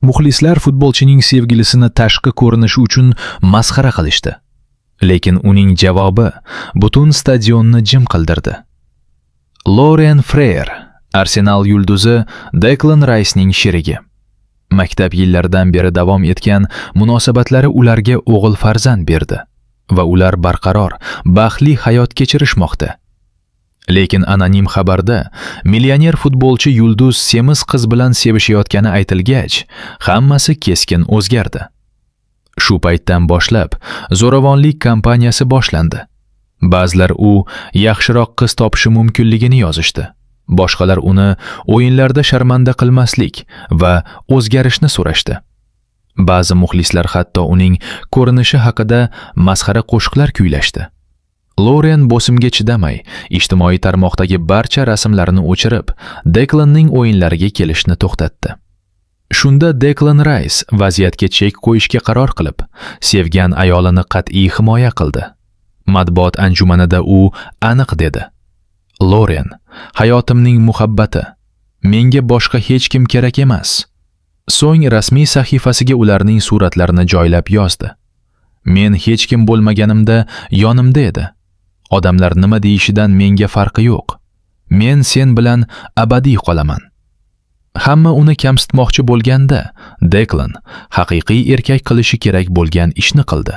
Muxlislar futbolchining sevgilisini tashqi ko'rinishi uchun masxara qilishdi. Lekin uning javobi butun stadionni jim qildirdi. Lorien Freer, Arsenal yulduzi Declan Rice'ning sherigi. Maktab yillaridan beri davom etgan munosabatlari ularga o'g'il farzand berdi va ular barqaror, baxtli hayot kechirishmoqda. Lekin anonim xabarda millioner futbolchi yulduz semiz qiz bilan sevishayotgani aytilgach, hammasi keskin o'zgardi. Shu paytdan boshlab zo'ravonlik kampaniyasi boshlandi. Ba'zilar u yaxshiroq qiz topishi mumkinligini yozishdi. Boshqalar uni o'yinlarda sharmanda qilmaslik va o'zgarishni so'rashdi. Ba'zi muxlislar hatto uning ko'rinishi haqida masxara qo'shiqlar kuylashdi. Lorien bosimga chidamay, ijtimoiy tarmoqdagi barcha rasmlarni o'chirib, Declanning o'yinlariga kelishni to'xtatdi. Shunda Declan Rice vaziyatga chek qo'yishga qaror qilib, sevgan ayolini qat'iy himoya qildi. Matbuot anjumanida u aniq dedi: "Lorien, hayotimning muhabbati. Menga boshqa hech kim kerak emas." So'ng rasmiy sahifasiga ularning suratlarini joylab yozdi. "Men hech kim bo'lmaganimda yonimda edi. Odamlar nima deyishidan menga farqi yo'q. Men sen bilan abadiy qolaman." Hamma uni kamsitmoqchi bo'lganda, Declan haqiqiy erkak qilishi kerak bo'lgan ishni qildi.